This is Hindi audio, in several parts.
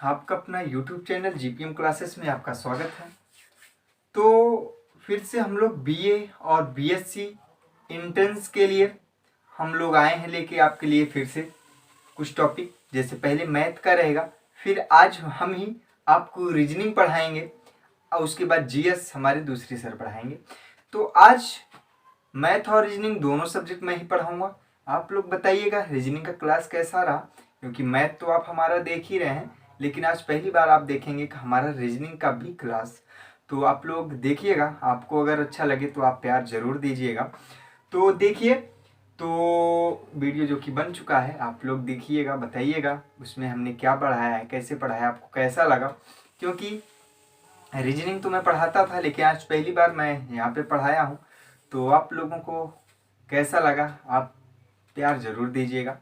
आपका अपना YouTube चैनल जीपीएम क्लासेस में आपका स्वागत है। तो फिर से हम लोग बीए और बीएससी इंटर्न्स के लिए हम लोग आए हैं लेके आपके लिए फिर से कुछ टॉपिक। जैसे पहले मैथ का रहेगा, फिर आज हम ही आपको रीजनिंग पढ़ाएंगे और उसके बाद जीएस हमारे दूसरे सर पढ़ाएंगे। तो आज मैथ और रीजनिंग दोनों सब्जेक्ट मैं ही पढ़ाऊँगा। आप लोग बताइएगा रीजनिंग का क्लास कैसा रहा, क्योंकि मैथ तो आप हमारा देख ही रहे हैं, लेकिन आज पहली बार आप देखेंगे कि हमारा रीजनिंग का भी क्लास। तो आप लोग देखिएगा, आपको अगर अच्छा लगे तो आप प्यार ज़रूर दीजिएगा। तो देखिए, तो वीडियो जो कि बन चुका है आप लोग देखिएगा, बताइएगा उसमें हमने क्या पढ़ाया है, कैसे पढ़ाया, आपको कैसा लगा। क्योंकि रीजनिंग तो मैं पढ़ाता था, लेकिन आज पहली बार मैं यहाँ पे पढ़ाया हूँ। तो आप लोगों को कैसा लगा आप प्यार ज़रूर दीजिएगा।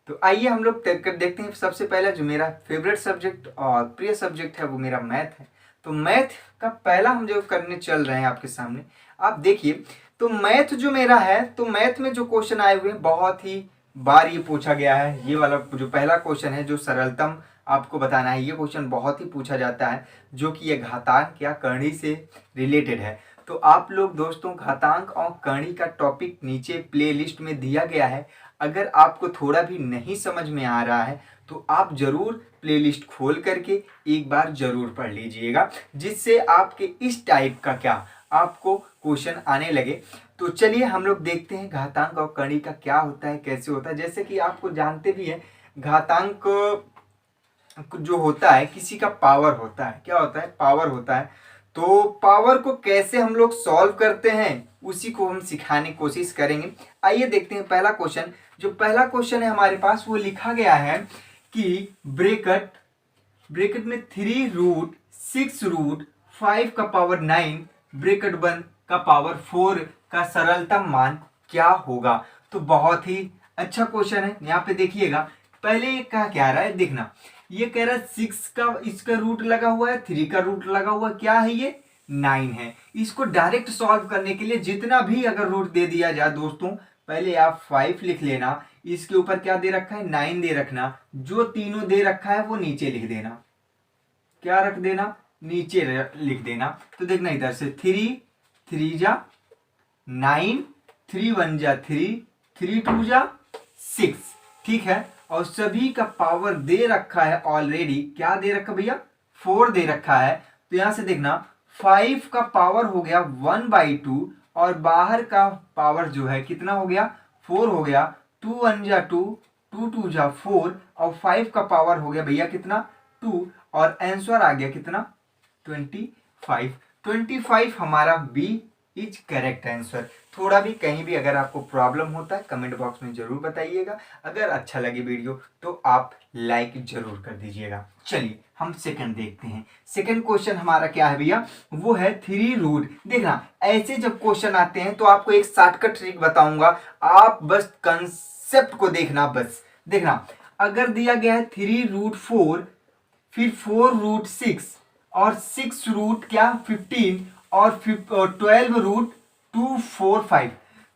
तो आइए हम लोग देखते हैं। सबसे पहला जो मेरा फेवरेट सब्जेक्ट और प्रिय सब्जेक्ट है वो मेरा मैथ है। तो मैथ का पहला हम जो करने चल रहे हैं आपके सामने, आप देखिए। तो मैथ जो मेरा है, तो मैथ में जो क्वेश्चन आए हुए हैं बहुत ही बार ये पूछा गया है। ये वाला जो पहला क्वेश्चन है जो सरलतम आपको बताना है, ये क्वेश्चन बहुत ही पूछा जाता है, जो कि ये घातांक या करणी से रिलेटेड है। तो आप लोग दोस्तों, घातांक और करणी का टॉपिक नीचे प्लेलिस्ट में दिया गया है। अगर आपको थोड़ा भी नहीं समझ में आ रहा है तो आप ज़रूर प्लेलिस्ट खोल करके एक बार ज़रूर पढ़ लीजिएगा, जिससे आपके इस टाइप का क्या आपको क्वेश्चन आने लगे। तो चलिए हम लोग देखते हैं घातांक और करणी का क्या होता है, कैसे होता है। जैसे कि आपको जानते भी हैं, घातांक जो होता है किसी का पावर होता है। क्या होता है? पावर होता है। तो पावर को कैसे हम लोग सॉल्व करते हैं उसी को हम सिखाने की कोशिश करेंगे। आइए देखते हैं पहला क्वेश्चन। जो पहला क्वेश्चन है हमारे पास, वो लिखा गया है कि ब्रैकेट में 3√6√5 का पावर 9 ब्रैकेट बंद का पावर 4 का सरलतम मान क्या होगा। तो बहुत ही अच्छा क्वेश्चन है। यहाँ पे देखिएगा, पहले ये क्या रहा है देखना। ये कह रहा है 6 का इसका रूट लगा हुआ है, 3 का रूट लगा हुआ, क्या है ये? 9 है। इसको डायरेक्ट सॉल्व करने के लिए जितना भी अगर रूट दे दिया जाए दोस्तों, पहले आप 5 लिख लेना, इसके ऊपर क्या दे रखा है? 9 दे रखना, जो तीनों दे रखा है वो नीचे लिख देना। क्या रख देना? नीचे लिख देना। तो देखना इधर से 3 जा 9, 3 1 जा 3, 3 2 जा 6, ठीक है। और सभी का पावर दे रखा है ऑलरेडी। क्या दे रखा भैया? 4 दे रखा है। तो यहां से देखना 5 का पावर हो गया 1/2, और बाहर का पावर जो है कितना हो गया? 4 हो गया। 2 1 जा 2, 2 2 जा 4, और 5 का पावर हो गया भैया कितना? 2, और आंसर आ गया कितना? 25। 25 हमारा बी इज करेक्ट आंसर। थोड़ा भी कहीं भी अगर आपको प्रॉब्लम होता है कमेंट बॉक्स में जरूर बताइएगा। अगर अच्छा लगे वीडियो तो आप लाइक जरूर कर दीजिएगा। चलिए हम सेकंड देखते हैं। सेकंड क्वेश्चन हमारा क्या है भैया? वो है 3 देखना, ऐसे जब क्वेश्चन आते हैं तो आपको एक शॉर्टकट ट्रिक बताऊंगा, आप बस कंसेप्ट को देखना। बस देखना, अगर दिया गया है 3√4, फिर 4√6 और 6√15 और 12√245,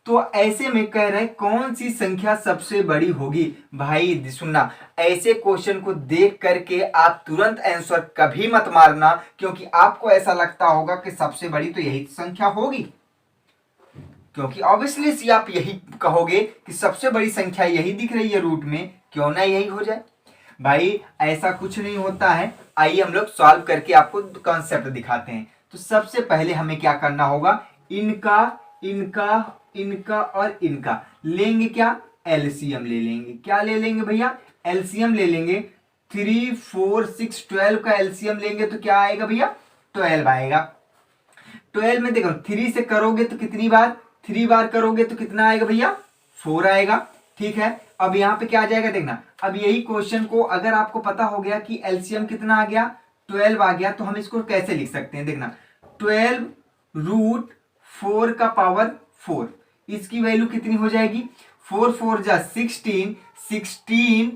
तो ऐसे में कह रहे हैं कौन सी संख्या सबसे बड़ी होगी। भाई सुनना, ऐसे क्वेश्चन को देख करके आप तुरंत आंसर कभी मत मारना, क्योंकि आपको ऐसा लगता होगा कि सबसे बड़ी तो यही संख्या होगी, क्योंकि ऑब्वियसली आप यही कहोगे कि सबसे बड़ी संख्या यही दिख रही है रूट में, क्यों ना यही हो जाए। भाई ऐसा कुछ नहीं होता है। आइए हम लोग सॉल्व करके आपको कॉन्सेप्ट दिखाते हैं। तो सबसे पहले हमें क्या करना होगा? इनका इनका इनका और इनका लेंगे क्या? एलसीएम ले लेंगे। क्या ले लेंगे भैया? एलसीएम ले लेंगे। 3 4 6 12 का एलसीएम लेंगे तो क्या आएगा भैया? 12 आएगा। 12 में देखो 3 से करोगे तो कितनी बार? 3 बार करोगे तो कितना आएगा भैया? 4 आएगा, ठीक है। अब यहाँ पे क्या आ जाएगा देखना। अब यही क्वेश्चन को अगर आपको पता हो गया कि एलसीएम कितना आ गया? 12 आ गया, तो हम इसको कैसे लिख सकते हैं देखना। 12√4 का पावर 4, इसकी वैल्यू कितनी हो जाएगी? 4 4 जा 16, 16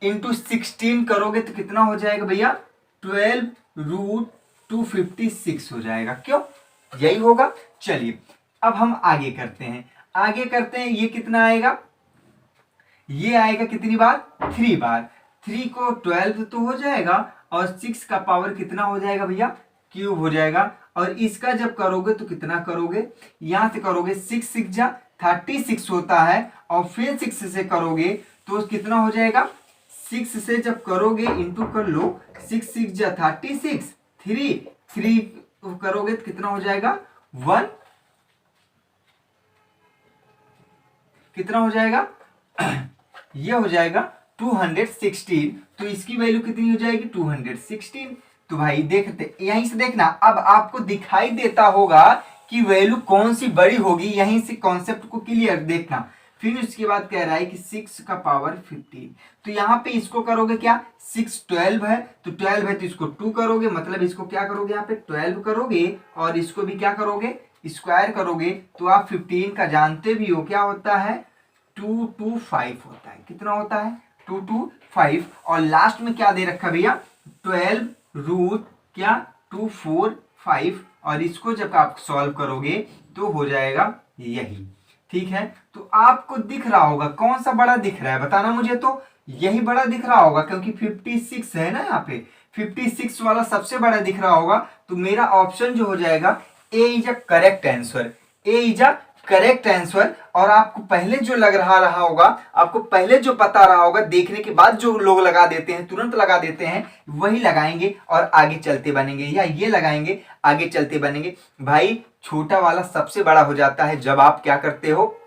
इंटू 16 करोगे तो कितना हो जाएगा भैया? 12√256 हो जाएगा। क्यों? यही होगा। चलिए अब हम आगे करते हैं। ये कितना आएगा? ये आएगा कितनी बार? 3 बार। 3 को 12 तो हो जाएगा, और 6 का पावर कितना हो जाएगा भैया, क्यूब हो जाएगा। और इसका जब करोगे तो कितना करोगे, यहां से करोगे 6 6 जा 36 होता है, और फिर 6 से करोगे तो कितना हो जाएगा, 6 से जब करोगे इंटू कर लो, 6 6 जा 36, 3 करोगे तो कितना हो जाएगा 1, कितना हो जाएगा ये हो जाएगा 216। तो इसकी वैल्यू कितनी हो जाएगी 216। तो भाई देखते यहीं से देखना, अब आपको दिखाई देता होगा कि वैल्यू कौन सी बड़ी होगी, यहीं से कॉन्सेप्ट को क्लियर देखना। फिर उसके बाद कह रहा है कि 6 का पावर 15, तो यहाँ पे इसको करोगे क्या, 6 12 है, तो 12 है तो इसको 2 करोगे, मतलब इसको क्या करोगे यहाँ पे 12 करोगे, और इसको भी क्या करोगे स्क्वायर करोगे, तो आप 15 का जानते भी हो क्या होता है 225 होता है, कितना होता है 225। और लास्ट में क्या दे रखा भैया 12 रूट क्या 245, और इसको जब आप सॉल्व करोगे तो हो जाएगा यही, ठीक है। तो आपको दिख रहा होगा कौन सा बड़ा दिख रहा है बताना मुझे, तो यही बड़ा दिख रहा होगा क्योंकि 56 है ना, यहाँ पे 56 वाला सबसे बड़ा दिख रहा होगा। तो मेरा ऑप्शन जो हो जाएगा A is a correct answer, A is a correct answer. और आपको पहले जो लग रहा होगा, आपको पहले जो पता रहा होगा, देखने के बाद जो लोग लगा देते हैं तुरंत लगा देते हैं, वही लगाएंगे और आगे चलते बनेंगे, या ये लगाएंगे आगे चलते बनेंगे। भाई छोटा वाला सबसे बड़ा हो जाता है जब आप क्या करते हो,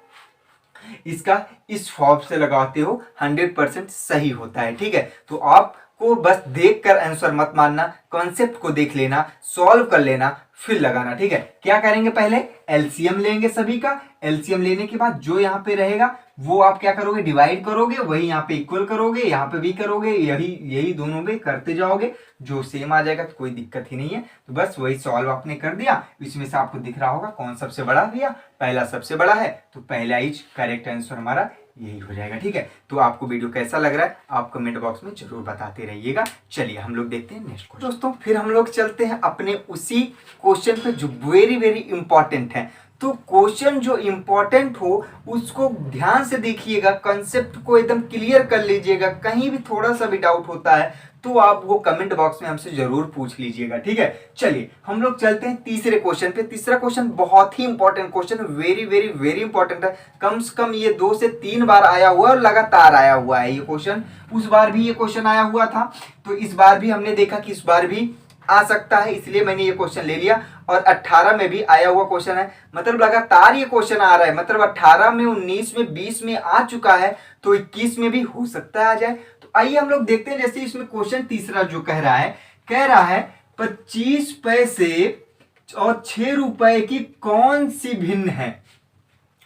इसका इस फॉर्म से लगाते हो, 100% सही होता है, ठीक है। तो आपको बस देखकर आंसर मत मानना, कॉन्सेप्ट को देख लेना, सॉल्व कर लेना, फिर लगाना, ठीक है। क्या करेंगे पहले एलसीएम लेंगे सभी का, एलसीएम लेने के बाद जो यहाँ पे रहेगा वो आप क्या करोगे डिवाइड करोगे, वही यहाँ पे इक्वल करोगे, यहाँ पे भी करोगे, यही दोनों पे करते जाओगे, जो सेम आ जाएगा तो कोई दिक्कत ही नहीं है। तो बस वही सॉल्व आपने कर दिया, इसमें से आपको दिख रहा होगा कौन सबसे बड़ा भैया, पहला सबसे बड़ा है, तो पहला इज करेक्ट आंसर हमारा यही हो जाएगा, ठीक है। तो आपको वीडियो कैसा लग रहा है आप कमेंट बॉक्स में जरूर बताते रहिएगा। चलिए हम लोग देखते हैं नेक्स्ट क्वेश्चन। दोस्तों फिर हम लोग चलते हैं अपने उसी क्वेश्चन पे जो वेरी वेरी इंपॉर्टेंट है। तो क्वेश्चन जो इंपॉर्टेंट हो उसको ध्यान से देखिएगा, कंसेप्ट को एकदम क्लियर कर लीजिएगा, कहीं भी थोड़ा सा भी डाउट होता है तो आप वो कमेंट बॉक्स में हमसे जरूर पूछ लीजिएगा, ठीक है। चलिए हम लोग चलते हैं तीसरे क्वेश्चन पे। तीसरा क्वेश्चन बहुत ही important question, very very very important है, कम से कम ये 2 से 3 बार आया हुआ है और लगातार आया हुआ है ये क्वेश्चन। उस बार भी ये क्वेश्चन आया हुआ था, तो इस बार भी हमने देखा कि इस बार भी आ सकता है, इसलिए मैंने ये क्वेश्चन ले लिया। और 18 में भी आया हुआ क्वेश्चन है, मतलब लगातार ये क्वेश्चन आ रहा है, मतलब 18 में 19 में 20 में आ चुका है, तो 21 में भी हो सकता है आ जाए। तो आइए हम लोग देखते हैं, जैसे इसमें क्वेश्चन तीसरा जो कह रहा है 25 पैसे और 6 रुपए की कौन सी भिन्न है।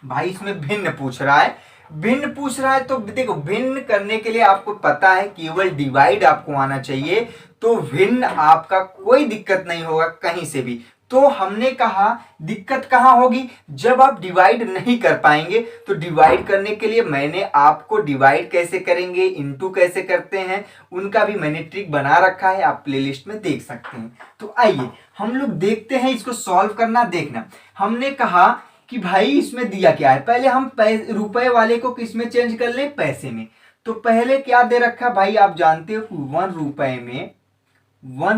भाई इसमें भिन्न पूछ रहा है, भिन्न पूछ रहा है तो देखो भिन्न करने के लिए आपको पता है केवल डिवाइड आपको आना चाहिए, तो भिन्न आपका कोई दिक्कत नहीं होगा कहीं से भी। तो हमने कहा दिक्कत कहां होगी, जब आप डिवाइड नहीं कर पाएंगे। तो डिवाइड करने के लिए मैंने आपको डिवाइड कैसे करेंगे, इनटू कैसे करते हैं, उनका भी मैंने ट्रिक बना रखा है, आप प्लेलिस्ट में देख सकते हैं। तो आइए हम लोग देखते हैं इसको सॉल्व करना। देखना हमने कहा कि भाई इसमें दिया क्या है, पहले हम रुपए वाले को किस में चेंज कर ले, पैसे में। तो पहले क्या दे रखा भाई, आप जानते हो 1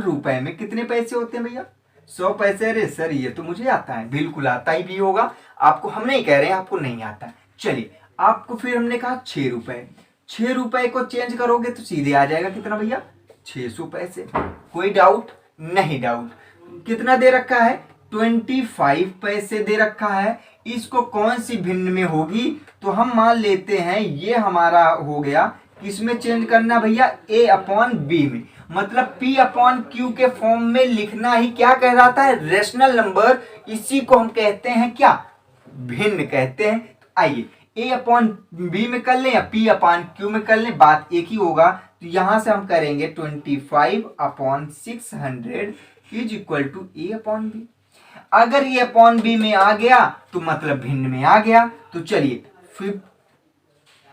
रुपए में कितने पैसे होते हैं भैया, 100 पैसे। अरे सर ये तो मुझे आता है, बिल्कुल आता ही भी होगा आपको, हम नहीं कह रहे हैं आपको नहीं आता है। चलिए आपको फिर हमने कहा 6 रुपए, 6 रुपए को चेंज करोगे तो सीधे आ जाएगा कितना भैया 600 पैसे। कोई डाउट नहीं, डाउट कितना दे रखा है 25 पैसे दे रखा है। इसको कौन सी भिन्न में होगी, तो हम मान लेते हैं ये हमारा हो गया, किसमें चेंज करना भैया a अपॉन b में, मतलब p अपॉन q के फॉर्म में लिखना ही क्या कहलाता है रेशनल नंबर, इसी को हम कहते हैं क्या भिन्न कहते हैं। तो आइए a अपॉन b में कर लें या p अपॉन q में कर लें, बात एक ही होगा। तो यहां से हम करेंगे 25 upon 600 is equal to a upon b। अगर ये अपॉन बी में आ गया तो मतलब भिन्न में आ गया। तो चलिए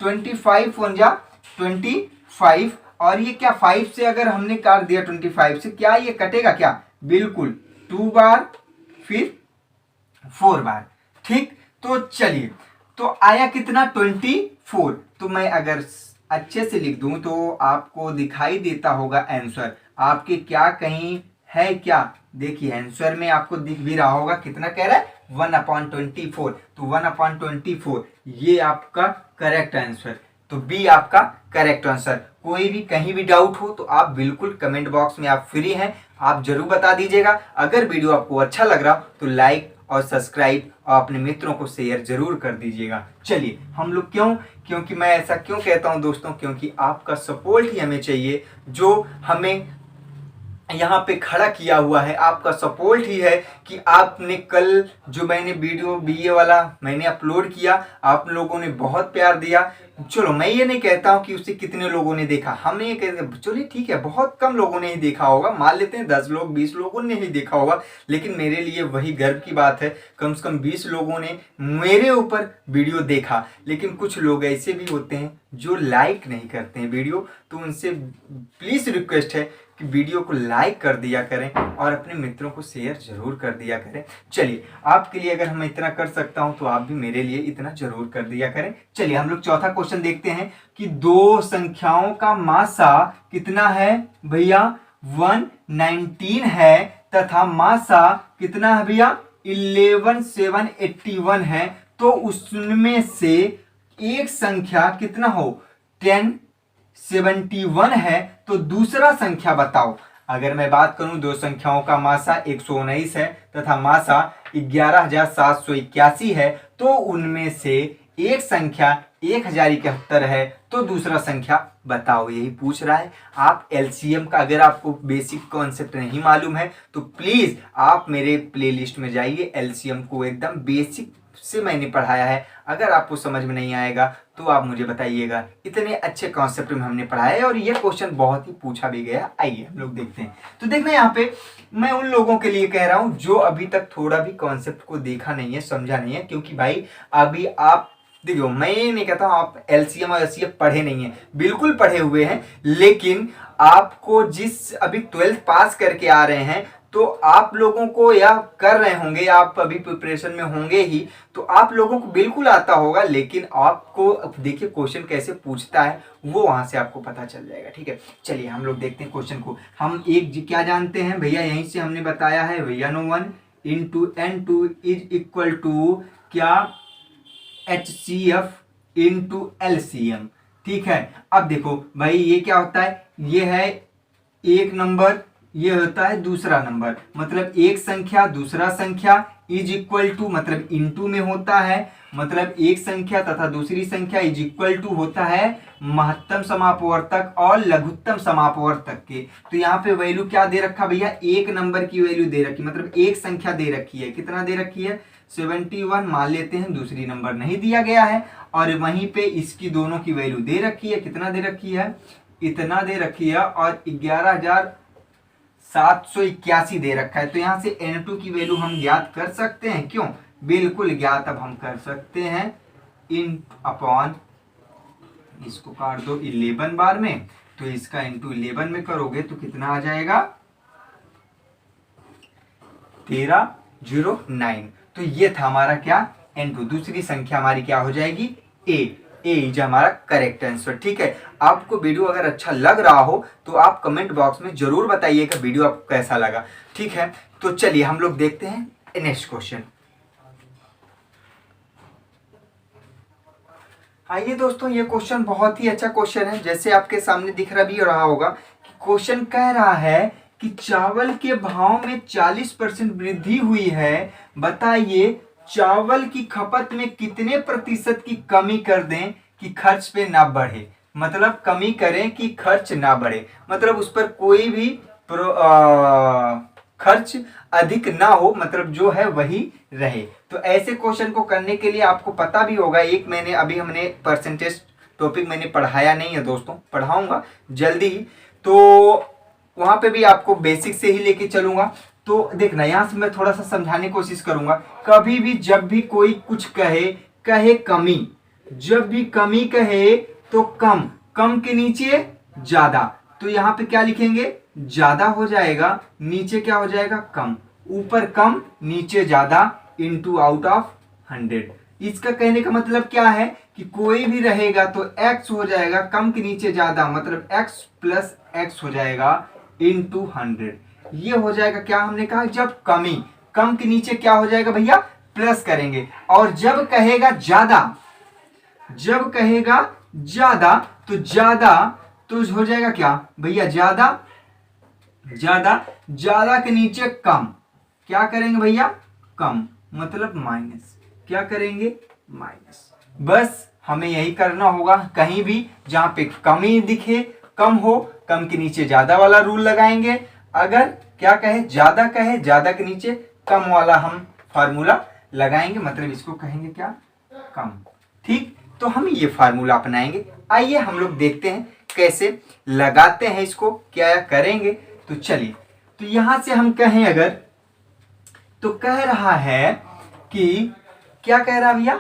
25 वन जा 25, और ये क्या 5 से अगर हमने काट दिया 25 से, क्या ये कटेगा क्या, बिल्कुल 2 बार फिर 4 बार, ठीक। तो चलिए तो आया कितना 24। तो मैं अगर अच्छे से लिख दूं तो आपको दिखाई देता होगा आंसर आपके क्या कहीं है क्या? देखिए आंसर में आपको दिख भी रहा होगा कितना कह रहा है, 1/24। तो 1/24 ये आपका करेक्ट आंसर। तो बी आपका करेक्ट आंसर। कोई भी कहीं भी डाउट हो तो आप बिल्कुल कमेंट बॉक्स में आप फ्री हैं, आप जरूर बता दीजिएगा। अगर वीडियो आपको अच्छा लग रहा तो लाइक और सब्सक्राइब और अपने मित्रों को शेयर जरूर कर दीजिएगा। चलिए हम लोग क्योंकि मैं ऐसा क्यों कहता हूं दोस्तों, क्योंकि आपका सपोर्ट ही हमें चाहिए, जो हमें यहाँ पे खड़ा किया हुआ है आपका सपोर्ट ही है। कि आपने कल जो मैंने वीडियो बीए वाला मैंने अपलोड किया, आप लोगों ने बहुत प्यार दिया। चलो मैं ये नहीं कहता हूँ कि उसे कितने लोगों ने देखा, हमने ये कहते चलिए ठीक है बहुत कम लोगों ने ही देखा होगा, मान लेते हैं 10 लोग 20 लोगों ने ही देखा होगा, लेकिन मेरे लिए वही गर्व की बात है कम से कम 20 लोगों ने मेरे ऊपर वीडियो देखा। लेकिन कुछ लोग ऐसे भी होते हैं जो लाइक नहीं करते हैं वीडियो, तो उनसे प्लीज रिक्वेस्ट है कि वीडियो को लाइक कर दिया करें और अपने मित्रों को शेयर जरूर कर दिया करें। चलिए आपके लिए अगर हम इतना कर सकता हूं तो आप भी मेरे लिए इतना जरूर कर दिया करें। चलिए हम लोग चौथा क्वेश्चन देखते हैं कि दो संख्याओं का मासा कितना है भैया, 119 है तथा मासा कितना है भैया, 11781 है। तो उसमें से एक संख्या कितना हो, 1071 है, तो दूसरा संख्या बताओ। अगर मैं बात करूं दो संख्याओं का मासा 119 है तथा मासा 11781 है, तो उनमें से एक संख्या 1071 है, तो दूसरा संख्या बताओ। यही पूछ रहा है। आप एलसीएम का अगर आपको बेसिक कॉन्सेप्ट नहीं मालूम है तो प्लीज आप मेरे प्लेलिस्ट में जाइए, एलसीएम को एकदम बेसिक से मैंने पढ़ाया है। अगर आपको समझ में नहीं आएगा तो आप मुझे बताइएगा, इतने अच्छे कॉन्सेप्ट में हमने पढ़ाया है और ये क्वेश्चन बहुत ही पूछा भी गया। आइए हम लोग देखते हैं। तो देखना यहाँ पे मैं उन लोगों के लिए कह रहा हूं जो अभी तक थोड़ा भी कॉन्सेप्ट को देखा नहीं है, समझा नहीं है, क्योंकि भाई अभी आप देखो मैं ये नहीं कहता हूं आप एलसीएम और एलसीएफ पढ़े नहीं है, बिल्कुल पढ़े हुए हैं, लेकिन आपको जिस अभी 12th पास करके आ रहे हैं तो आप लोगों को या कर रहे होंगे, आप अभी प्रिपरेशन में होंगे ही, तो आप लोगों को बिल्कुल आता होगा, लेकिन आपको देखिए क्वेश्चन कैसे पूछता है वो वहां से आपको पता चल जाएगा। ठीक है चलिए हम लोग देखते हैं क्वेश्चन को। हम एक क्या जानते हैं भैया, यहीं से हमने बताया है भैया, N1 × N2 is equal to क्या, HCF × LCM। ठीक है अब देखो भाई ये क्या होता है, ये है एक नंबर, ये होता है दूसरा नंबर, मतलब एक संख्या दूसरा संख्या इज इक्वल टू मतलब इनटू में होता है, मतलब एक संख्या तथा दूसरी संख्या इज इक्वल टू होता है महत्तम समापवर्तक और लघुत्तम समापवर्तक के। तो यहाँ पे वैल्यू क्या दे रखा भैया, एक नंबर की वैल्यू दे रखी, मतलब एक संख्या दे रखी है, कितना दे रखी है 71 मान लेते हैं, दूसरी नंबर नहीं दिया गया है, और वहीं पे इसकी दोनों की वैल्यू दे रखी है, कितना दे रखी है, इतना दे रखी है, और 11,781 दे रखा है। तो यहां से N2 की वैल्यू हम ज्ञात कर सकते हैं, क्यों, बिल्कुल ज्ञात अब हम कर सकते हैं, इन अपॉन इसको काट दो 11 बार में, तो इसका इंटू 11 में करोगे तो कितना आ जाएगा 1309। तो ये था हमारा क्या, N2। दूसरी संख्या हमारी क्या हो जाएगी, ए इज हमारा करेक्ट आंसर। ठीक है आपको वीडियो अगर अच्छा लग रहा हो तो आप कमेंट बॉक्स में जरूर बताइएगा वीडियो आपको कैसा लगा। ठीक है तो चलिए हम लोग देखते हैं नेक्स्ट क्वेश्चन। आइए दोस्तों ये क्वेश्चन बहुत ही अच्छा क्वेश्चन है, जैसे आपके सामने दिख रहा भी रहा होगा। क्वेश्चन कह रहा है कि चावल के भाव में 40% वृद्धि हुई है, बताइए चावल की खपत में कितने प्रतिशत की कमी कर दें कि खर्च पे ना बढ़े। मतलब कमी करें कि खर्च ना बढ़े, मतलब उस पर कोई भी खर्च अधिक ना हो, मतलब जो है वही रहे। तो ऐसे क्वेश्चन को करने के लिए आपको पता भी होगा, एक मैंने अभी हमने परसेंटेज टॉपिक मैंने पढ़ाया नहीं है दोस्तों, पढ़ाऊंगा जल्दी ही, तो वहां पे भी आपको बेसिक से ही लेके चलूंगा। तो देखना यहां से मैं थोड़ा सा समझाने की कोशिश करूंगा। कभी भी जब भी कोई कुछ कहे कमी, जब भी कमी कहे तो कम, कम के नीचे ज्यादा, तो यहाँ पे क्या लिखेंगे, ज्यादा हो जाएगा, नीचे क्या हो जाएगा कम, ऊपर कम नीचे ज्यादा, इनटू आउट ऑफ 100। इसका कहने का मतलब क्या है कि कोई भी रहेगा तो x हो जाएगा, कम के नीचे ज्यादा मतलब x + x हो जाएगा, इंटू 100। ये हो जाएगा क्या, हमने कहा जब कम के नीचे क्या हो जाएगा भैया, प्लस करेंगे। और जब कहेगा ज्यादा, तो ज्यादा तो हो जाएगा क्या भैया, ज्यादा के नीचे कम, क्या करेंगे भैया, कम, मतलब माइनस, क्या करेंगे, माइनस। बस हमें यही करना होगा, कहीं भी जहां पे कमी दिखे, कम के नीचे ज्यादा वाला रूल लगाएंगे। अगर क्या कहे, ज्यादा के नीचे कम वाला हम फार्मूला लगाएंगे, मतलब इसको कहेंगे क्या, कम। ठीक, तो हम ये फार्मूला अपनाएंगे। आइए हम लोग देखते हैं कैसे लगाते हैं इसको, क्या करेंगे। तो चलिए, तो यहां से हम कहें अगर, तो कह रहा है कि क्या कह रहा है भैया,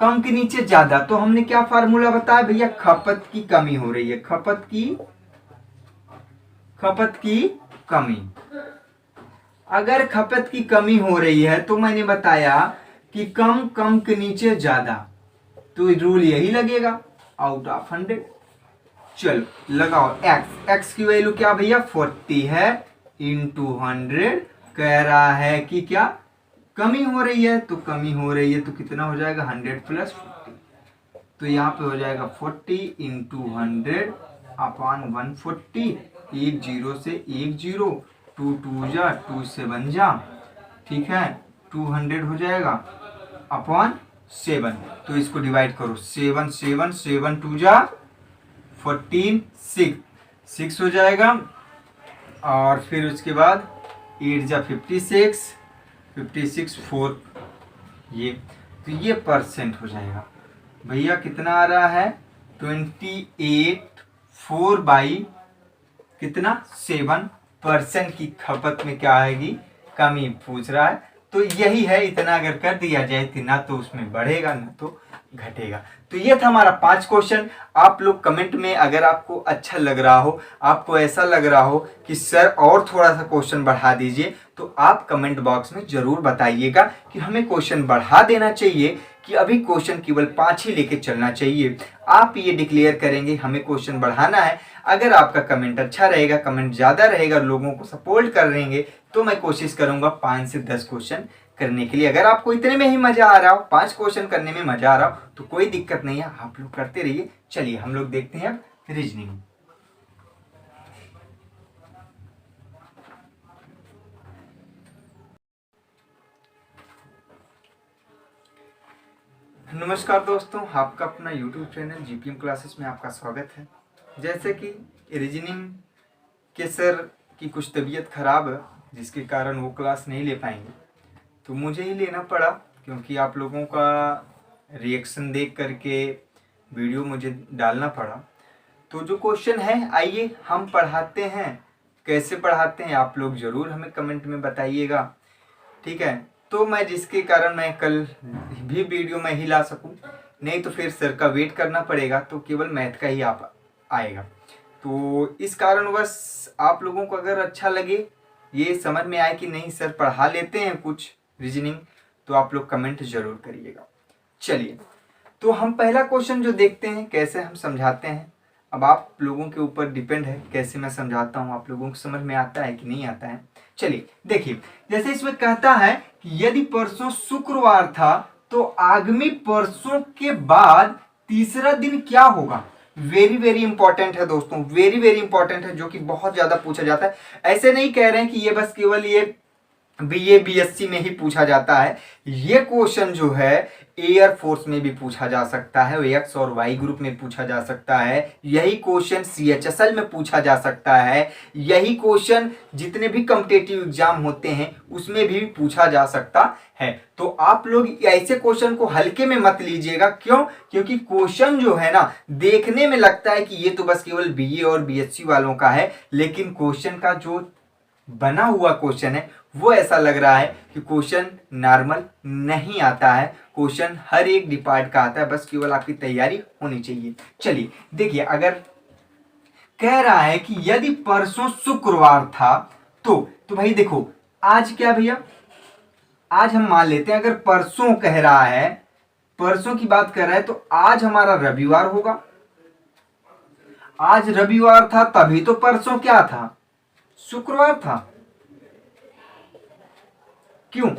कम के नीचे ज्यादा, तो हमने क्या फार्मूला बताया भैया, खपत की कमी हो रही है, खपत की कमी। अगर खपत की कमी हो रही है तो मैंने बताया कि कम के नीचे ज्यादा, तो रूल यही लगेगा, आउट ऑफ 100। चलो लगाओ, एक्स की वैल्यू क्या भैया, 40 है, इंटू 100। कह रहा है कि क्या, कमी हो रही है, तो कितना हो जाएगा, 100 प्लस 40, तो यहाँ पे हो जाएगा 40 इंटू 100 अपॉन 140। एक जीरो से एक जीरो, 2 2 जा, 2 7 जा, ठीक है, 200 हो जाएगा अपॉन 7। तो इसको डिवाइड करो, 7 7 7 2 जा 14, 6 हो जाएगा। और फिर उसके बाद 8 जा 56 4, ये तो ये परसेंट हो जाएगा भैया, कितना आ रहा है, 28 4 बाई कितना, 7% की खपत में क्या आएगी, कमी पूछ रहा है। तो यही है, इतना अगर कर दिया जाए तो ना तो उसमें बढ़ेगा ना तो घटेगा। तो ये था हमारा 5 क्वेश्चन। आप लोग कमेंट में अगर आपको अच्छा लग रहा हो, आपको ऐसा लग रहा हो कि सर और थोड़ा सा क्वेश्चन बढ़ा दीजिए, तो आप कमेंट बॉक्स में जरूर बताइएगा कि हमें क्वेश्चन बढ़ा देना चाहिए कि अभी क्वेश्चन केवल 5 ही लेके चलना चाहिए। आप ये डिक्लेयर करेंगे हमें क्वेश्चन बढ़ाना है। अगर आपका कमेंट अच्छा रहेगा, कमेंट ज्यादा रहेगा, लोगों को सपोर्ट कर रहेंगे, तो मैं कोशिश करूंगा 5 से 10 क्वेश्चन करने के लिए। अगर आपको इतने में ही मजा आ रहा हो, 5 क्वेश्चन करने में मजा आ रहा हो, तो कोई दिक्कत नहीं है, आप लोग करते रहिए। चलिए हम लोग देखते हैं अब रीजनिंग। नमस्कार दोस्तों, आपका अपना YouTube चैनल जीपीएम क्लासेस में आपका स्वागत है। जैसे कि रीजनिंग के सर की कुछ तबीयत खराब है, जिसके कारण वो क्लास नहीं ले पाएंगे, तो मुझे ही लेना पड़ा, क्योंकि आप लोगों का रिएक्शन देख करके वीडियो मुझे डालना पड़ा। तो जो क्वेश्चन है, आइए हम पढ़ाते हैं। कैसे पढ़ाते हैं आप लोग ज़रूर हमें कमेंट में बताइएगा, ठीक है। तो मैं जिसके कारण मैं कल भी वीडियो में ही ला सकूं, नहीं तो फिर सर का वेट करना पड़ेगा, तो केवल मैथ का ही आप आएगा। तो इस कारणवश आप लोगों को अगर अच्छा लगे, ये समझ में आए कि नहीं सर पढ़ा लेते हैं कुछ रीजनिंग, तो आप लोग कमेंट जरूर करिएगा। चलिए, तो हम पहला क्वेश्चन जो देखते हैं कैसे हम समझाते हैं। अब आप लोगों के ऊपर डिपेंड है कैसे मैं समझाता हूँ, आप लोगों को समझ में आता है कि नहीं आता है। चलिए देखिए, जैसे इसमें कहता है कि यदि परसों शुक्रवार था तो आगामी परसों के बाद तीसरा दिन क्या होगा। वेरी वेरी इंपॉर्टेंट है दोस्तों, वेरी वेरी इंपॉर्टेंट है, जो कि बहुत ज्यादा पूछा जाता है। ऐसे नहीं कह रहे हैं कि ये बस केवल ये बीए बीएससी में ही पूछा जाता है। ये क्वेश्चन जो है एयरफोर्स में भी पूछा जा सकता है, एक्स और वाई ग्रुप में पूछा जा सकता है, यही क्वेश्चन सीएचएसएल में पूछा जा सकता है, यही क्वेश्चन जितने भी कॉम्पिटिटिव एग्जाम होते हैं उसमें भी पूछा जा सकता है। तो आप लोग ऐसे क्वेश्चन को हल्के में मत लीजिएगा। क्यों? क्योंकि क्वेश्चन जो है ना, देखने में लगता है कि ये तो बस केवल बीए और बीएससी वालों का है, लेकिन क्वेश्चन का जो बना हुआ क्वेश्चन है वो ऐसा लग रहा है कि क्वेश्चन नॉर्मल नहीं आता है, क्वेश्चन हर एक डिपार्ट का आता है, बस केवल आपकी तैयारी होनी चाहिए। चलिए देखिए, अगर कह रहा है कि यदि परसों शुक्रवार था तो भाई देखो, आज क्या भैया, आज हम मान लेते हैं अगर परसों कह रहा है, परसों की बात कर रहा है, तो आज हमारा रविवार होगा आज रविवार था तभी तो परसों क्या था, शुक्रवार था। क्यों?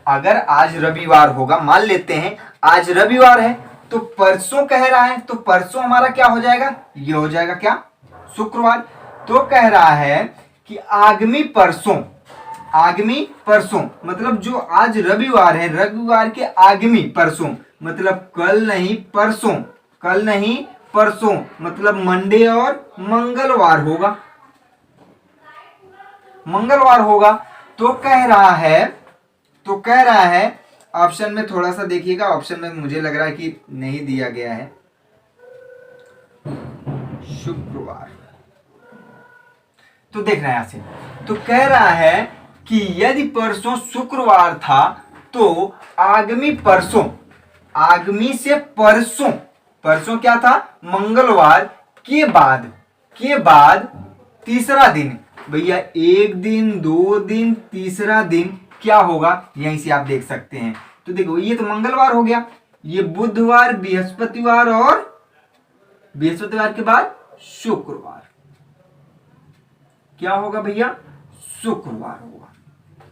अगर आज रविवार होगा, मान लेते हैं आज रविवार है, तो परसों कह रहा है, तो परसों हमारा क्या हो जाएगा, ये हो जाएगा क्या, शुक्रवार। तो कह रहा है कि आगामी परसों, आगामी परसों मतलब जो आज रविवार है, रविवार के आगामी परसों मतलब कल नहीं परसों, कल नहीं परसों मतलब मंडे और मंगलवार होगा, मंगलवार होगा। तो कह रहा है, तो कह रहा है, ऑप्शन में थोड़ा सा देखिएगा, ऑप्शन में मुझे लग रहा है कि नहीं दिया गया है शुक्रवार। तो देखना यहां से, तो कह रहा है कि यदि परसों शुक्रवार था तो आगामी परसों, आगामी से परसों, परसों क्या था, मंगलवार के बाद, के बाद तीसरा दिन, भैया एक दिन, दो दिन, तीसरा दिन क्या होगा, यहीं से आप देख सकते हैं। तो देखो ये तो मंगलवार हो गया, ये बुधवार, बृहस्पतिवार और बृहस्पतिवार के बाद शुक्रवार, क्या होगा भैया, शुक्रवार होगा।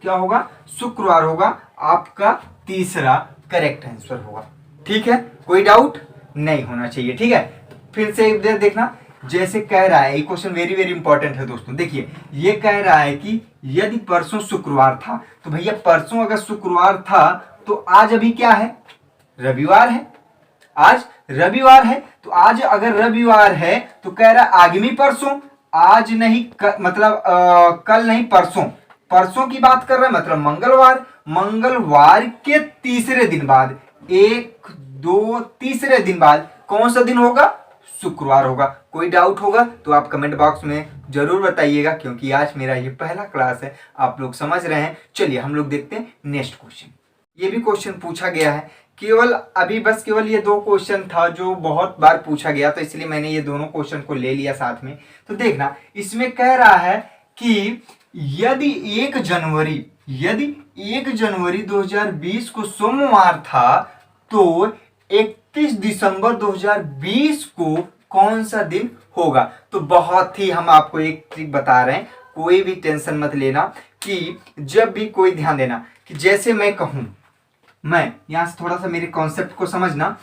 क्या होगा, शुक्रवार होगा, आपका तीसरा करेक्ट आंसर होगा। ठीक है, कोई डाउट नहीं होना चाहिए। ठीक है, फिर से देखना, जैसे कह रहा है, ये क्वेश्चन वेरी वेरी इंपॉर्टेंट है दोस्तों। देखिए ये कह रहा है कि यदि परसों शुक्रवार था, तो भैया परसों अगर शुक्रवार था तो आज अभी क्या है, रविवार है, आज रविवार है। तो आज अगर रविवार है तो कह रहा है आगामी परसों, आज नहीं मतलब कल नहीं परसों, परसों की बात कर रहा है मतलब मंगलवार, मंगलवार के तीसरे दिन बाद, एक दो तीसरे दिन बाद कौन सा दिन होगा, शुक्रवार होगा। कोई डाउट होगा तो आप कमेंट बॉक्स में जरूर बताइएगा, क्योंकि आज मेरा ये पहला क्लास है, आप लोग समझ रहे हैं। चलिए हम लोग देखते हैं नेक्स्ट क्वेश्चन। ये भी क्वेश्चन पूछा गया है, केवल अभी बस केवल ये दो क्वेश्चन था जो बहुत बार पूछा गया, तो इसलिए मैंने ये दोनों क्वेश्चन को ले लिया साथ में। तो देखना, इसमें कह रहा है कि यदि 1 जनवरी, यदि 1 जनवरी 2020 को सोमवार था तो 31 दिसंबर 2020 को कौन सा दिन होगा। तो बहुत ही हम आपको एक ट्रिक बता रहे हैं, कोई भी टेंशन मत लेना, कि जब भी कोई ध्यान देना कि जैसे मैं कहूं, मैं यहां से थोड़ा सा मेरे कॉन्सेप्ट को समझना,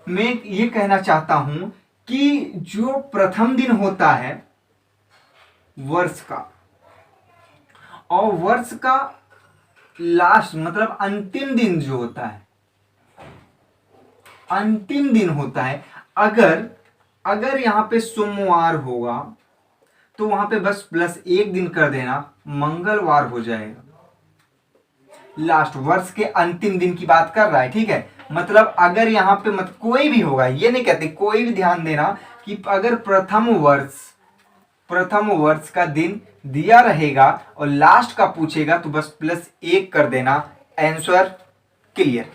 मैं ये कहना चाहता हूं कि जो प्रथम दिन होता है वर्ष का, और वर्ष का लास्ट मतलब अंतिम दिन जो होता है, अंतिम दिन होता है, अगर यहां पे सोमवार होगा तो वहां पे बस प्लस 1 दिन कर देना, मंगलवार हो जाएगा। लास्ट वर्ष के अंतिम दिन की बात कर रहा है। ठीक है, मतलब अगर यहां पे मत कोई भी होगा, ये नहीं कहते, कोई भी ध्यान देना कि अगर प्रथम वर्ष का दिन दिया रहेगा और लास्ट का पूछेगा तो बस प्लस 1 कर देना, आंसर क्लियर।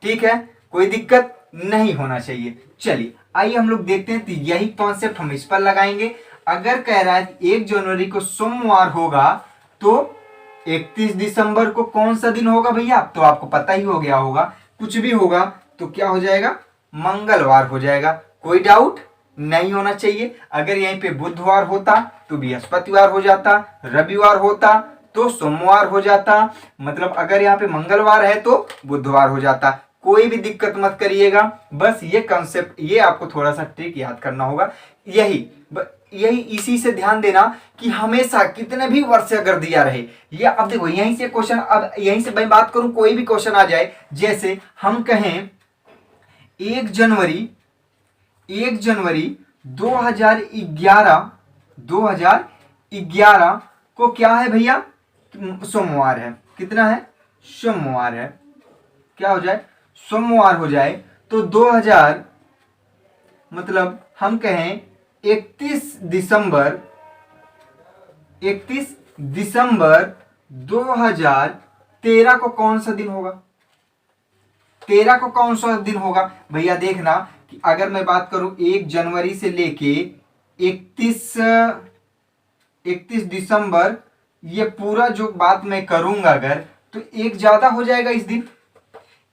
ठीक है, कोई दिक्कत नहीं होना चाहिए। चलिए आइए हम लोग देखते हैं, तो यही कॉन्सेप्ट हम इस पर लगाएंगे। अगर कह रहा है 1 जनवरी को सोमवार होगा तो 31 दिसंबर को कौन सा दिन होगा भैया, तो आपको पता ही हो गया होगा, कुछ भी होगा तो क्या हो जाएगा, मंगलवार हो जाएगा। कोई डाउट नहीं होना चाहिए। अगर यहीं पे बुधवार होता तो बृहस्पतिवार हो जाता, रविवार होता तो सोमवार हो जाता, मतलब अगर यहाँ पे मंगलवार है तो बुधवार हो जाता। कोई भी दिक्कत मत करिएगा, बस ये कॉन्सेप्ट, ये आपको थोड़ा सा ट्रिक याद करना होगा। यही इसी से ध्यान देना कि हमेशा कितने भी वर्ष अगर दिया रहे, ये अब देखो यहीं से क्वेश्चन, अब यहीं से मैं बात करूं, कोई भी क्वेश्चन आ जाए, जैसे हम कहें 1 जनवरी 2011 को क्या है भैया, सोमवार है। कितना है, सोमवार है, क्या हो जाए, सोमवार हो जाए। तो 2000 मतलब हम कहें 31 दिसंबर 2013 को कौन सा दिन होगा, 13 को कौन सा दिन होगा भैया। देखना कि अगर मैं बात करूं 1 जनवरी से लेके 31 दिसंबर, ये पूरा जो बात मैं करूंगा अगर, तो एक ज्यादा हो जाएगा इस दिन,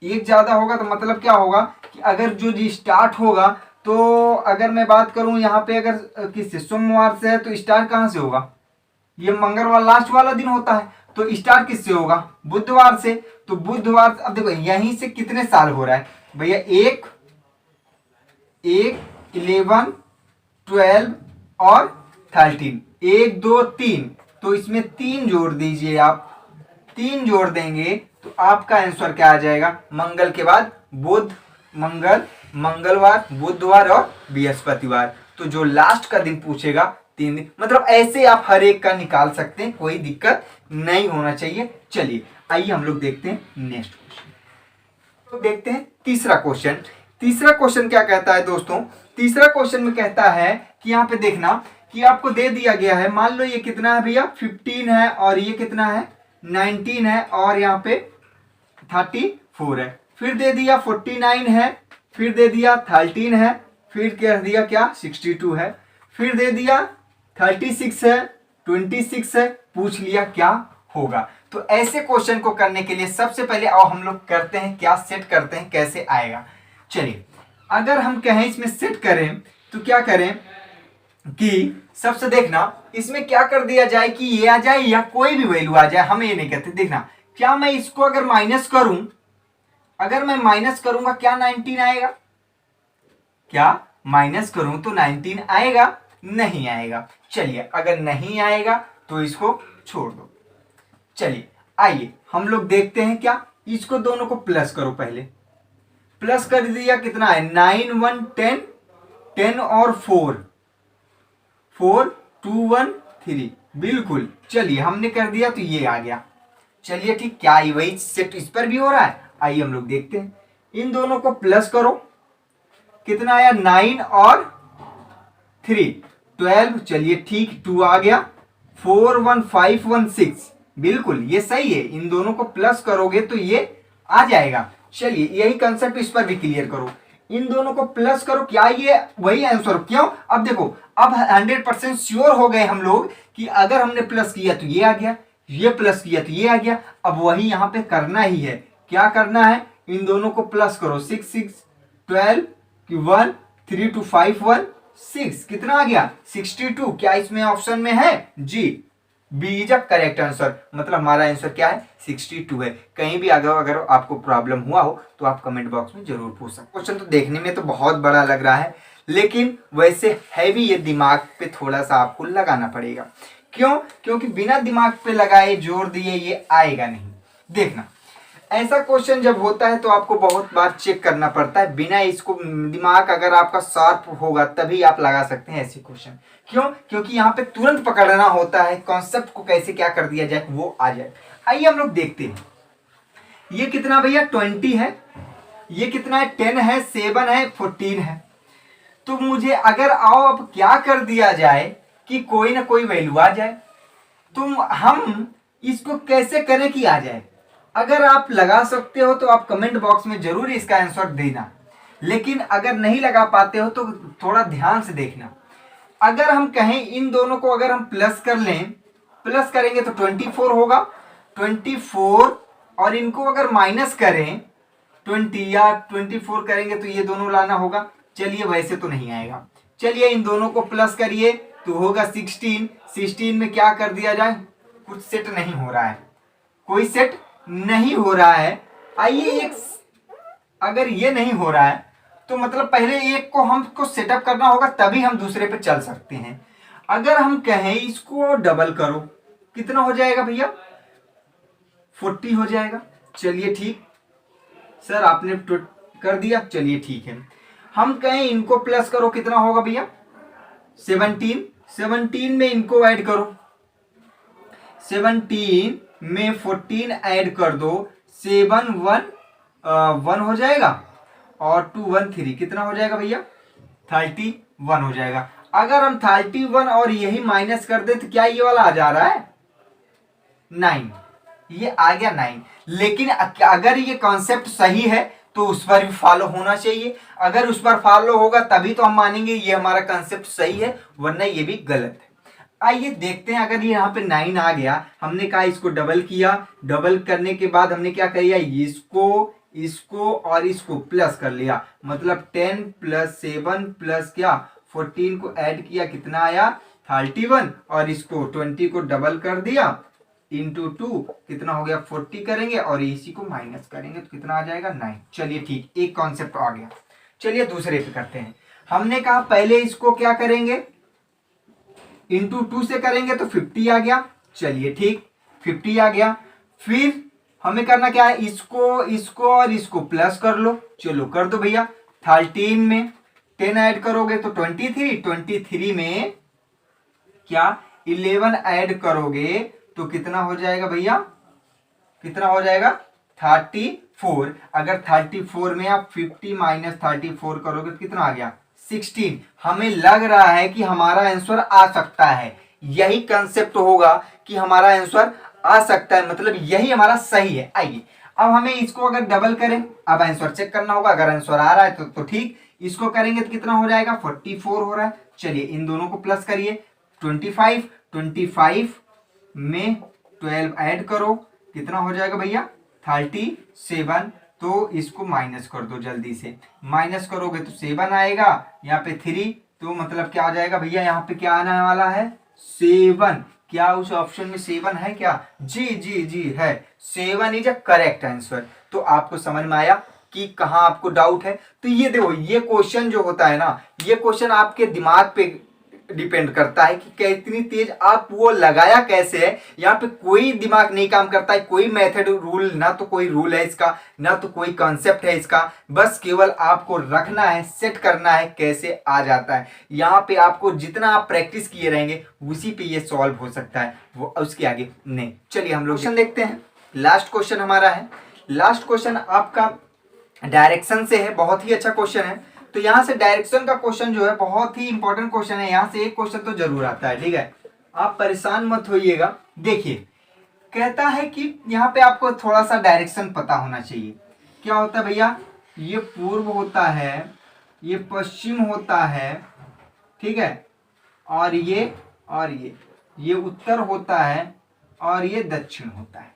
एक ज्यादा होगा तो मतलब क्या होगा कि अगर जो स्टार्ट होगा तो अगर मैं बात करूं यहाँ पे अगर किससे सोमवार से है तो स्टार्ट कहाँ से होगा, ये मंगलवार लास्ट वाला दिन होता है, तो स्टार्ट किससे होगा, बुधवार से। तो बुधवार, अब देखो यहीं से कितने साल हो रहा है भैया, 1, 11, 12 और 13, 1 2 3, तो इसमें 3 जोड़ दीजिए आप, 3 जोड़ देंगे तो आपका आंसर क्या आ जाएगा, मंगल के बाद बुध, मंगलवार, बुधवार और बृहस्पतिवार। तो जो लास्ट का दिन पूछेगा 3 दिन, मतलब ऐसे आप हर एक का निकाल सकते हैं, कोई दिक्कत नहीं होना चाहिए। चलिए आइए हम लोग देखते हैं नेक्स्ट क्वेश्चन। तो देखते हैं तीसरा क्वेश्चन। तीसरा क्वेश्चन क्या कहता है दोस्तों, तीसरा क्वेश्चन में कहता है कि यहाँ पे देखना कि आपको दे दिया गया है, मान लो ये कितना है भैया 15 है और ये कितना है 19 है और यहाँ पे 34 है, फिर दे दिया 49 है, फिर दे दिया 13 है, फिर कह दिया क्या 62 है, फिर दे दिया 36 है, 26 है, पूछ लिया क्या होगा। तो ऐसे क्वेश्चन को करने के लिए सबसे पहले आओ हम लोग करते हैं क्या, सेट करते हैं कैसे आएगा। चलिए अगर हम कहें इसमें सेट करें तो क्या करें कि सबसे देखना इसमें क्या कर दिया जाए कि ये आ जाए या कोई भी वैल्यू आ जाए, हम ये नहीं कहते। देखना क्या मैं इसको अगर माइनस करूं, अगर मैं माइनस करूंगा क्या 19 आएगा, क्या माइनस करूं तो 19 आएगा, नहीं आएगा। चलिए अगर नहीं आएगा तो इसको छोड़ दो। चलिए आइए हम लोग देखते हैं क्या, इसको दोनों को प्लस करो, पहले प्लस कर दिया कितना है 9 1 10, 10 और 4 4 2 1 3, बिल्कुल। चलिए हमने कर दिया तो ये आ गया। चलिए ठीक, क्या वही सेट इस पर भी हो रहा है, आइए हम लोग देखते हैं। इन दोनों को प्लस करो, कितना आया 9 और 3 12, चलिए ठीक 2 आ गया, 4 1 5 1 6, बिल्कुल ये सही है। इन दोनों को प्लस करोगे तो ये आ जाएगा। चलिए यही कंसेप्ट इस पर भी क्लियर करो, इन दोनों को प्लस करो, क्या ये वही आंसर, क्यों अब देखो अब 100% श्योर हो गए हम लोग कि अगर हमने प्लस किया तो ये आ गया, ये प्लस किया तो ये आ गया। अब वही यहां पे करना ही है, क्या करना है, इन दोनों को प्लस करो, 6 6 12 1 3 2 5 1 6, कितना आ गया 62। क्या इसमें ऑप्शन में है जी, B is a correct answer, मतलब हमारा आंसर क्या है 62 है। कहीं भी अगर आपको प्रॉब्लम हुआ हो तो आप कमेंट बॉक्स में जरूर पूछ सकते। क्वेश्चन तो देखने में तो बहुत बड़ा लग रहा है, लेकिन वैसे है भी, ये दिमाग पे थोड़ा सा आपको लगाना पड़ेगा। क्यों, क्योंकि बिना दिमाग पे लगाए जोर दिए ये आएगा नहीं। देखना ऐसा क्वेश्चन जब होता है तो आपको बहुत बार चेक करना पड़ता है, बिना इसको दिमाग अगर आपका शार्प होगा तभी आप लगा सकते हैं ऐसे क्वेश्चन। क्यों, क्योंकि यहाँ पे तुरंत पकड़ना होता है, कॉन्सेप्ट को कैसे क्या कर दिया जाए वो आ जाए। आइए हम लोग देखते हैं, ये कितना भैया 20 है, ये कितना है 10 है, 7 है, 14 है। तो मुझे अगर आओ अब क्या कर दिया जाए कि कोई ना कोई वैल्यू आ जाए, तो हम इसको कैसे करें कि आ जाए। अगर आप लगा सकते हो तो आप कमेंट बॉक्स में जरूर इसका आंसर देना, लेकिन अगर नहीं लगा पाते हो तो थोड़ा ध्यान से देखना। अगर हम कहें इन दोनों को अगर हम प्लस कर लें, प्लस करेंगे तो 24 होगा, 24, और इनको अगर माइनस करें 20 या 24 करेंगे तो ये दोनों लाना होगा। चलिए वैसे तो नहीं आएगा, चलिए इन दोनों को प्लस करिए तो होगा 16, 16 में क्या कर दिया जाए, कुछ सेट नहीं हो रहा है, कोई सेट नहीं हो रहा है। आइए एक, अगर ये नहीं हो रहा है तो मतलब पहले एक को हमको सेटअप करना होगा तभी हम दूसरे पे चल सकते हैं। अगर हम कहें इसको डबल करो, कितना हो जाएगा भैया 40 हो जाएगा। चलिए ठीक सर आपने कर दिया, चलिए ठीक है। हम कहें इनको प्लस करो, कितना होगा भैया 17, 17 में इनको ऐड करो, 17 में 14 ऐड कर दो, 7 1 1 हो जाएगा और 2 1 3, कितना हो जाएगा भैया 31 हो जाएगा। अगर हम 31 और यही माइनस कर दे तो क्या ये वाला आ जा रहा है 9, ये आ गया 9। लेकिन अगर ये कॉन्सेप्ट सही है तो उस पर भी फॉलो होना चाहिए, अगर उस पर फॉलो होगा तभी तो हम मानेंगे ये हमारा कॉन्सेप्ट सही है, वरना ये भी गलत है। आइए देखते हैं, अगर ये यहाँ पे 9 आ गया, हमने कहा इसको डबल किया, डबल करने के बाद हमने क्या किया, इसको इसको और इसको प्लस कर लिया, मतलब 10 प्लस 7 प्लस क्या 14 को ऐड किया, कितना आया 31, और इसको 20 को डबल कर दिया इंटू 2 कितना हो गया 40 करेंगे, और इसी को माइनस करेंगे तो कितना आ जाएगा 9। चलिए ठीक, एक कॉन्सेप्ट आ गया। चलिए दूसरे पे करते हैं। हमने कहा पहले इसको क्या करेंगे इंटू 2 से करेंगे तो 50 आ गया। चलिए ठीक, 50 आ गया। फिर हमें करना क्या है, इसको और इसको प्लस कर लो। चलो कर दो भैया। 13 में 10 ऐड करोगे तो 23 में क्या 11 ऐड करोगे तो कितना हो जाएगा भैया, कितना हो जाएगा 34। अगर 34 में आप 50 माइनस 34 करोगे तो कितना आ गया 16। हमें लग रहा है कि हमारा आंसर आ सकता है, यही कंसेप्ट होगा कि हमारा आंसर आ सकता है, मतलब यही हमारा सही है। आइए अब हमें इसको अगर डबल करें, अब आंसर चेक करना होगा। अगर आंसर आ रहा है तो ठीक, इसको करेंगे तो कितना हो जाएगा 44 हो रहा है। चलिए इन दोनों को प्लस करिए, 25 में 12 ऐड करो, कितना हो जाएगा भैया 37। तो इसको माइनस कर दो जल्दी से, माइनस करोगे तो 7 आएगा, यहाँ पे 3 तो मतलब क्या आ जाएगा भैया, यहाँ पे क्या आने वाला है 7। क्या उस ऑप्शन में 7 है क्या, जी जी जी है, 7 इज अ करेक्ट आंसर। तो आपको समझ में आया कि कहाँ आपको डाउट है। तो ये देखो, ये क्वेश्चन जो होता है ना, ये क्वेश्चन आपके दिमाग पे डिपेंड करता है कि कितनी तेज आप वो लगाया कैसे है। यहाँ पे कोई दिमाग नहीं काम करता है, कोई मेथड रूल, ना तो कोई रूल है इसका, ना तो कोई कॉन्सेप्ट है इसका, बस केवल आपको रखना है, सेट करना है, कैसे आ जाता है। यहाँ पे आपको जितना आप प्रैक्टिस किए रहेंगे उसी पे ये सॉल्व हो सकता है, वो उसके आगे नहीं। चलिए हम लोग क्वेश्चन देखते हैं। लास्ट क्वेश्चन हमारा है, लास्ट क्वेश्चन आपका डायरेक्शन से है, बहुत ही अच्छा क्वेश्चन है। तो यहां से डायरेक्शन का क्वेश्चन जो है बहुत ही इंपॉर्टेंट क्वेश्चन है, यहां से एक क्वेश्चन तो जरूर आता है, ठीक है, आप परेशान मत होइएगा। देखिए कहता है कि यहाँ पे आपको थोड़ा सा डायरेक्शन पता होना चाहिए। क्या होता है भैया, ये पूर्व होता है, ये पश्चिम होता है, ठीक है, और ये उत्तर होता है, और ये दक्षिण होता है।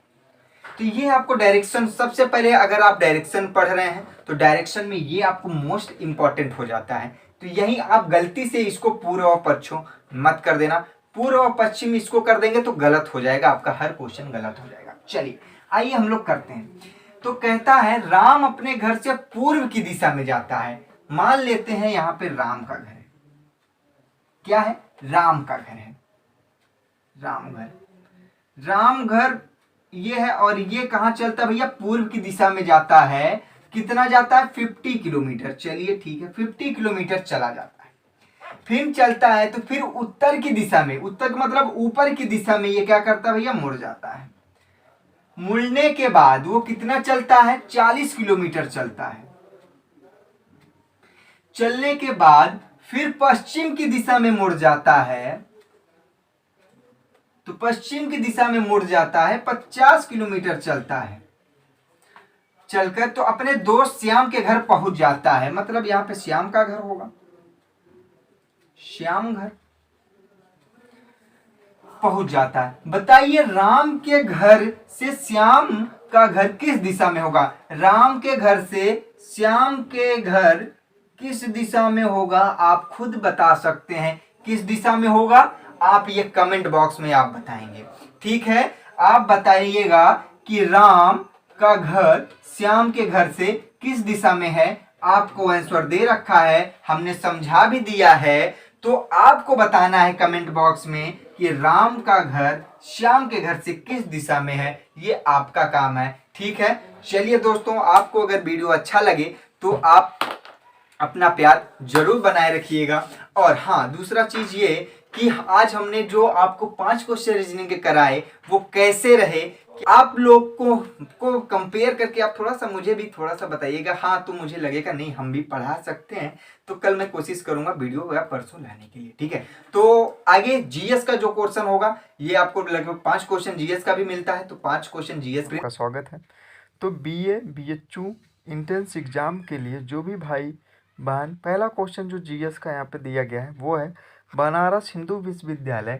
तो ये आपको डायरेक्शन, सबसे पहले अगर आप डायरेक्शन पढ़ रहे हैं तो डायरेक्शन में ये आपको मोस्ट इंपॉर्टेंट हो जाता है। तो यही आप गलती से इसको पूर्व और पश्चिम मत कर देना, पूर्व और पश्चिम इसको कर देंगे तो गलत हो जाएगा, आपका हर क्वेश्चन गलत हो जाएगा। चलिए आइए हम लोग करते हैं। तो कहता है राम अपने घर से पूर्व की दिशा में जाता है। मान लेते हैं यहाँ पे राम का घर है, क्या है, राम का घर है, राम घर ये है, और ये कहां चलता है भैया, पूर्व की दिशा में जाता है। कितना जाता है 50 किलोमीटर। चलिए ठीक है, 50 किलोमीटर चला जाता है। फिर चलता है तो फिर उत्तर की दिशा में, उत्तर मतलब ऊपर की दिशा में ये क्या करता है भैया, मुड़ जाता है। मुड़ने के बाद वो कितना चलता है 40 किलोमीटर चलता है। चलने के बाद फिर पश्चिम की दिशा में मुड़ जाता है, तो पश्चिम की दिशा में मुड़ जाता है, 50 किलोमीटर चलता है। चलकर तो अपने दोस्त श्याम के घर पहुंच जाता है, मतलब यहां पे श्याम का घर होगा, श्याम घर पहुंच जाता है। बताइए राम के घर से श्याम का घर किस दिशा में होगा, राम के घर से श्याम के घर किस दिशा में होगा, आप खुद बता सकते हैं किस दिशा में होगा, आप ये कमेंट बॉक्स में आप बताएंगे, ठीक है। आप बताइएगा कि राम का घर श्याम के घर से किस दिशा में है। आपको आंसर दे रखा है, हमने समझा भी दिया है, तो आपको बताना है कमेंट बॉक्स में कि राम का घर श्याम के घर से किस दिशा में है, ये आपका काम है, ठीक है। चलिए दोस्तों, आपको अगर वीडियो अच्छा लगे तो आप अपना प्यार जरूर बनाए रखिएगा। और हाँ, दूसरा चीज ये कि आज हमने जो आपको 5 क्वेश्चन रीजनिंग के कराए वो कैसे रहे, कि आप लोग को कंपेयर करके आप थोड़ा सा मुझे भी थोड़ा सा बताइएगा। हाँ, तो मुझे लगेगा नहीं हम भी पढ़ा सकते हैं, तो कल मैं कोशिश करूंगा वीडियो या परसों लाने के लिए, ठीक है। तो आगे जीएस का जो क्वेश्चन होगा, ये आपको लगभग 5 क्वेश्चन जीएस का भी मिलता है, तो 5 क्वेश्चन जीएस का स्वागत है। तो बीए बीएचयू इंट्रेंस एग्जाम के लिए जो भी भाई बहन, पहला क्वेश्चन जो जीएस का यहाँ पे दिया गया है वो है, बनारस हिंदू विश्वविद्यालय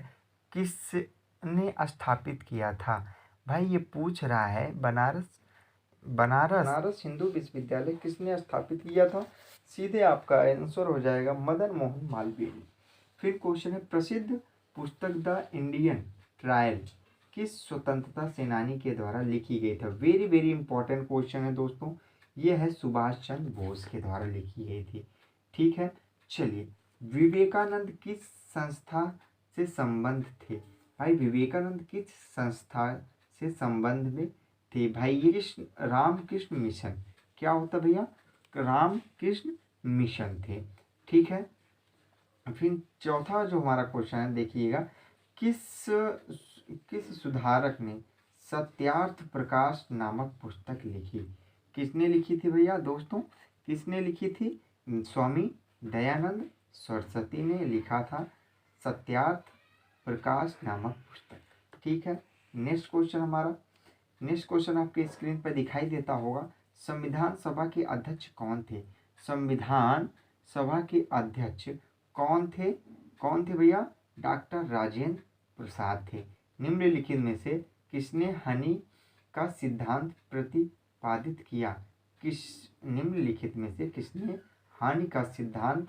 किसने स्थापित किया था। भाई ये पूछ रहा है बनारस बनारस हिंदू विश्वविद्यालय किसने स्थापित किया था? सीधे आपका आंसर हो जाएगा मदन मोहन मालवीय ने। फिर क्वेश्चन है, प्रसिद्ध पुस्तक द इंडियन ट्रायल किस स्वतंत्रता सेनानी के द्वारा लिखी गई था? वेरी वेरी इंपॉर्टेंट क्वेश्चन है दोस्तों, ये है सुभाष चंद्र बोस के द्वारा लिखी गई थी। ठीक है, चलिए, विवेकानंद किस संस्था से संबंध थे? भाई विवेकानंद किस संस्था से संबंध में थे? भाई ये रामकृष्ण मिशन, क्या होता भैया? रामकृष्ण मिशन थे। ठीक है, फिर चौथा जो हमारा क्वेश्चन है देखिएगा, किस सुधारक ने सत्यार्थ प्रकाश नामक पुस्तक लिखी? किसने लिखी थी भैया दोस्तों? किसने लिखी थी? स्वामी दयानंद सरस्वती ने लिखा था सत्यार्थ प्रकाश नामक पुस्तक। ठीक है, नेक्स्ट क्वेश्चन आपके स्क्रीन पर दिखाई देता होगा, संविधान सभा के अध्यक्ष कौन थे? संविधान सभा के अध्यक्ष कौन थे भैया? डॉक्टर राजेंद्र प्रसाद थे। निम्नलिखित में से किसने हानि का सिद्धांत प्रतिपादित किया? निम्नलिखित में से किसने हानि का सिद्धांत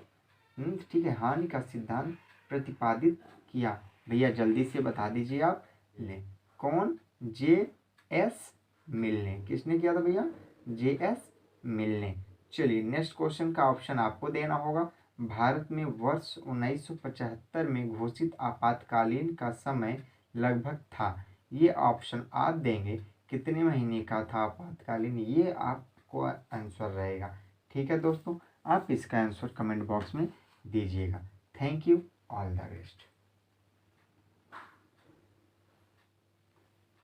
ठीक है, हानि का सिद्धांत प्रतिपादित किया? भैया जल्दी से बता दीजिए आप। ले कौन? J.S. मिल ने। किसने किया था भैया? J.S. मिल ने। चलिए, नेक्स्ट क्वेश्चन का ऑप्शन आपको देना होगा। भारत में वर्ष 1975 में घोषित आपातकालीन का समय लगभग था। ये ऑप्शन आप देंगे कितने महीने का था आपातकालीन, ये आपको आंसर रहेगा। ठीक है दोस्तों, आप इसका आंसर कमेंट बॉक्स में दीजिएगा। Thank you, all the best.